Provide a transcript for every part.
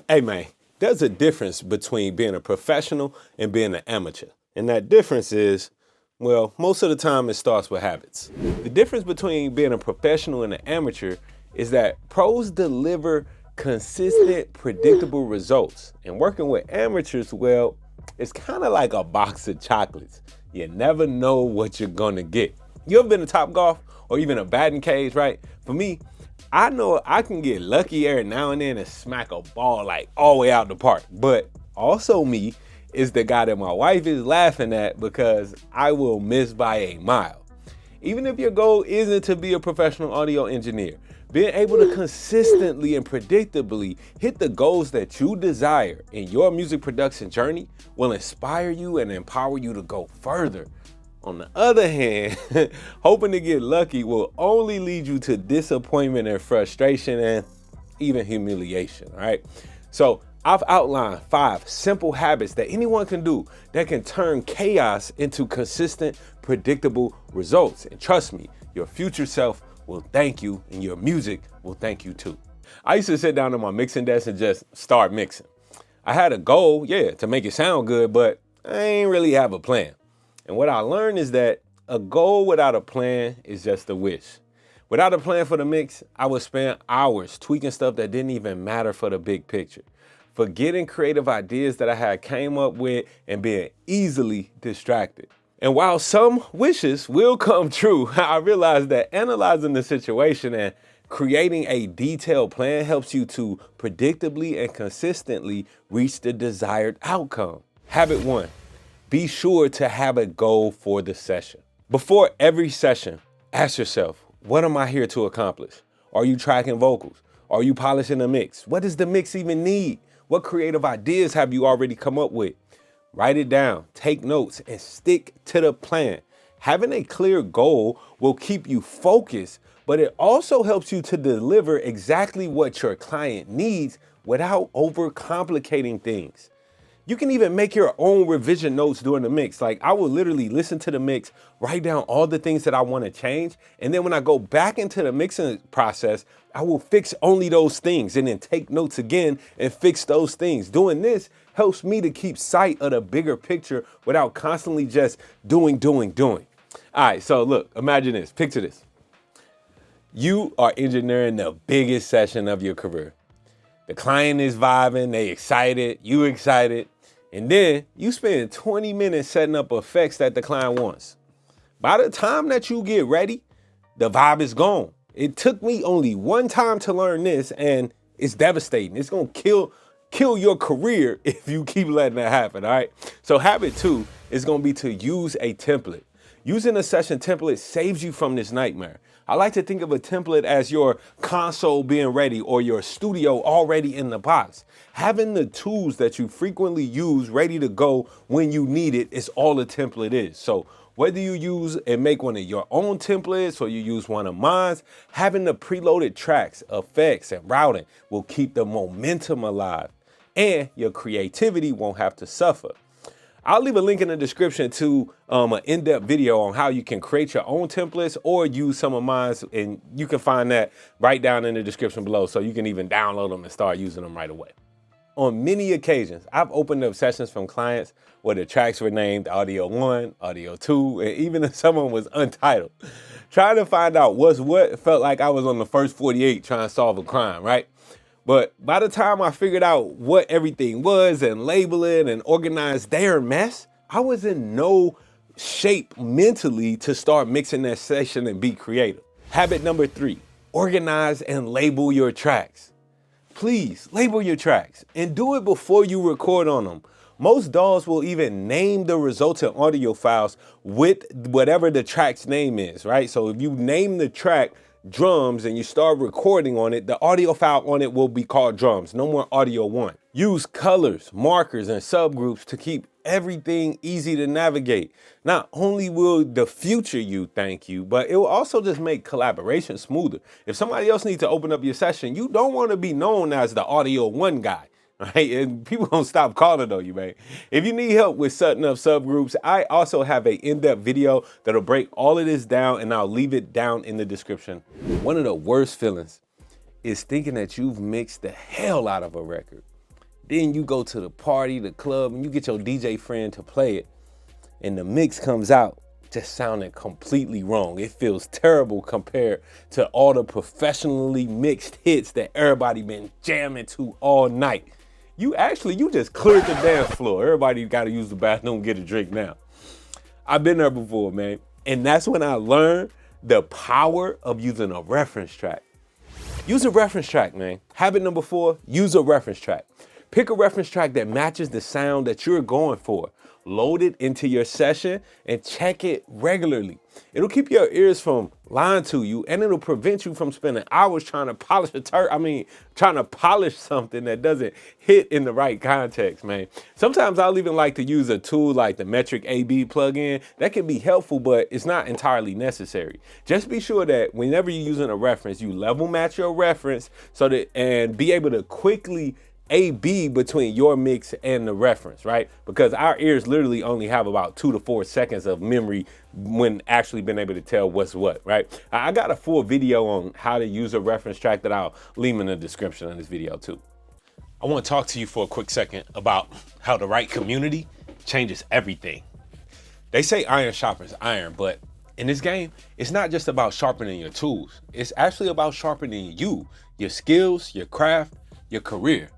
Hey man, there's a difference between being a professional and being an amateur. And that difference is, well, most of the time it starts with habits. The difference between being a professional and an amateur is that pros deliver consistent, predictable results. And working with amateurs, well, it's kind of like a box of chocolates. You never know what you're gonna get. You ever been to Top Golf or even a batting cage, right? For me, I know I can get lucky every now and then and smack a ball like all the way out the park. But also me is the guy that my wife is laughing at because I will miss by a mile. Even if your goal isn't to be a professional audio engineer, being able to consistently and predictably hit the goals that you desire in your music production journey will inspire you and empower you to go further. On the other hand, hoping to get lucky will only lead you to disappointment and frustration and even humiliation, right? So I've outlined 5 simple habits that anyone can do that can turn chaos into consistent, predictable results. And trust me, your future self will thank you and your music will thank you too. I used to sit down at my mixing desk and just start mixing. I had a goal, to make it sound good, but I ain't really have a plan. And what I learned is that a goal without a plan is just a wish. Without a plan for the mix, I would spend hours tweaking stuff that didn't even matter for the big picture, forgetting creative ideas that I had came up with and being easily distracted. And while some wishes will come true, I realized that analyzing the situation and creating a detailed plan helps you to predictably and consistently reach the desired outcome. Habit 1. Be sure to have a goal for the session. Before every session, ask yourself, what am I here to accomplish? Are you tracking vocals? Are you polishing the mix? What does the mix even need? What creative ideas have you already come up with? Write it down, take notes, and stick to the plan. Having a clear goal will keep you focused, but it also helps you to deliver exactly what your client needs without overcomplicating things. You can even make your own revision notes during the mix. Like I will literally listen to the mix, write down all the things that I want to change. And then when I go back into the mixing process, I will fix only those things and then take notes again and fix those things. Doing this helps me to keep sight of the bigger picture without constantly just doing. All right, so look, imagine this, picture this. You are engineering the biggest session of your career. The client is vibing, they excited, you excited. And then you spend 20 minutes setting up effects that the client wants. By the time that you get ready, the vibe is gone. It took me only one time to learn this and it's devastating. It's gonna kill your career if you keep letting that happen, all right? So habit 2 is gonna be to use a template. Using a session template saves you from this nightmare. I like to think of a template as your console being ready or your studio already in the box. Having the tools that you frequently use ready to go when you need it is all a template is. So whether you use and make one of your own templates or you use one of mine, having the preloaded tracks, effects, and routing will keep the momentum alive and your creativity won't have to suffer. I'll leave a link in the description to an in-depth video on how you can create your own templates or use some of mine, and you can find that right down in the description below so you can even download them and start using them right away. On many occasions, I've opened up sessions from clients where the tracks were named Audio 1, Audio 2, and even if someone was untitled. Trying to find out what's what felt like I was on the first 48 trying to solve a crime, right? But by the time I figured out what everything was and label it and organize their mess, I was in no shape mentally to start mixing that session and be creative. Habit number 3, organize and label your tracks. Please label your tracks and do it before you record on them. Most DAWs will even name the resultant audio files with whatever the track's name is, right? So if you name the track drums and you start recording on it, the audio file on it will be called drums, no more Audio 1. Use colors, markers, and subgroups to keep everything easy to navigate. Not only will the future you thank you, but it will also just make collaboration smoother. If somebody else needs to open up your session, you don't want to be known as the Audio 1 guy. Right? And people don't stop calling on you, man. If you need help with setting up subgroups, I also have an in-depth video that'll break all of this down, and I'll leave it down in the description. One of the worst feelings is thinking that you've mixed the hell out of a record, Then you go to the party, the club, and you get your DJ friend to play it, and the mix comes out just sounding completely wrong. It feels terrible compared to all the professionally mixed hits that everybody been jamming to all night. You just cleared the dance floor. Everybody got to use the bathroom, get a drink now. I've been there before, man. And that's when I learned the power of using a reference track. Use a reference track, man. Habit number 4, use a reference track. Pick a reference track that matches the sound that you're going for. Load it into your session and check it regularly. It'll keep your ears from lying to you, and it'll prevent you from spending hours trying to polish something that doesn't hit in the right context, man. Sometimes I'll even like to use a tool like the Metric AB plugin. That can be helpful, but it's not entirely necessary. Just be sure that whenever you're using a reference, you level match your reference and be able to quickly A/B between your mix and the reference, right? Because our ears literally only have about 2 to 4 seconds of memory when actually being able to tell what's what, right? I got a full video on how to use a reference track that I'll leave in the description of this video too. I want to talk to you for a quick second about how the right community changes everything. They say iron sharpens iron, but in this game, it's not just about sharpening your tools. It's actually about sharpening you, your skills, your craft, your career.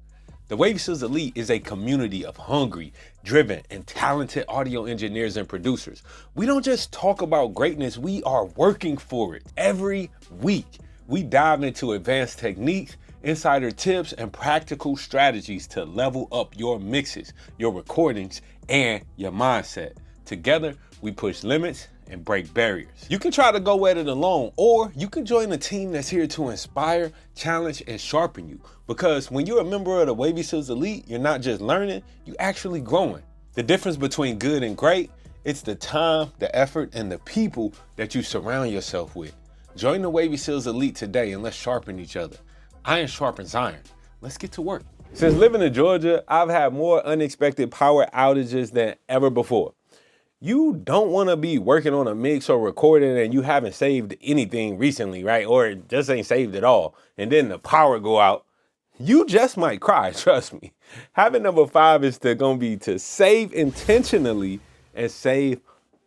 The Wavy Skills Elite is a community of hungry, driven, and talented audio engineers and producers. We don't just talk about greatness, we are working for it. Every week, we dive into advanced techniques, insider tips, and practical strategies to level up your mixes, your recordings, and your mindset. Together, we push limits and break barriers. You can try to go at it alone, or you can join a team that's here to inspire, challenge, and sharpen you. Because when you're a member of the Wavy Skills Elite, you're not just learning, you're actually growing. The difference between good and great, it's the time, the effort, and the people that you surround yourself with. Join the Wavy Skills Elite today and let's sharpen each other. Iron sharpens iron. Let's get to work. Since living in Georgia, I've had more unexpected power outages than ever before. You don't want to be working on a mix or recording and you haven't saved anything recently, right? Or it just ain't saved at all. And then the power go out. You just might cry, trust me. Habit number 5 is going to be to save intentionally and save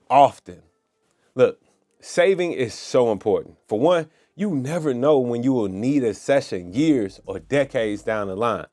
often. Look, saving is so important. For one, you never know when you will need a session years or decades down the line.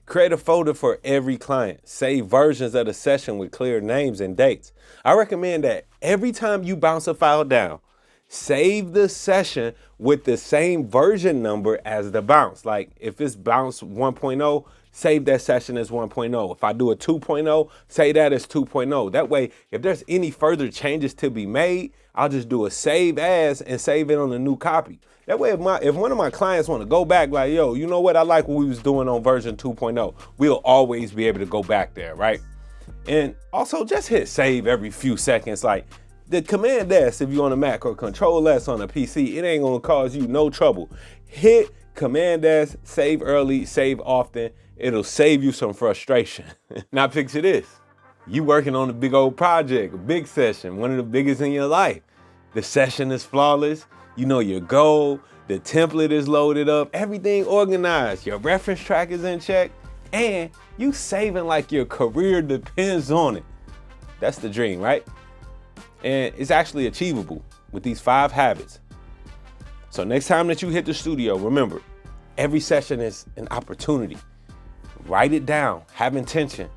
Create a folder for every client. Save versions of the session with clear names and dates. I recommend that every time you bounce a file down, save the session with the same version number as the bounce. Like if it's bounce 1.0, save that session as 1.0. If I do a 2.0, say that as 2.0. That way, if there's any further changes to be made, I'll just do a save as and save it on a new copy. That way, if one of my clients want to go back, like, yo, you know what? I like what we was doing on version 2.0. We'll always be able to go back there, right? And also just hit save every few seconds. Like the Command S, if you're on a Mac, or Control S on a PC, it ain't gonna cause you no trouble. Hit Command S, save early, save often. It'll save you some frustration. Now picture this. You working on a big old project, a big session, one of the biggest in your life. The session is flawless. You know your goal, the template is loaded up, everything organized, your reference track is in check, and you saving like your career depends on it. That's the dream, right? And it's actually achievable with these 5 habits. So next time that you hit the studio, remember, every session is an opportunity. Write it down, have intention,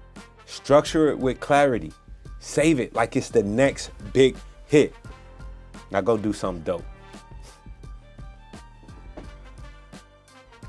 structure it with clarity, save it like it's the next big hit. Now go do something dope.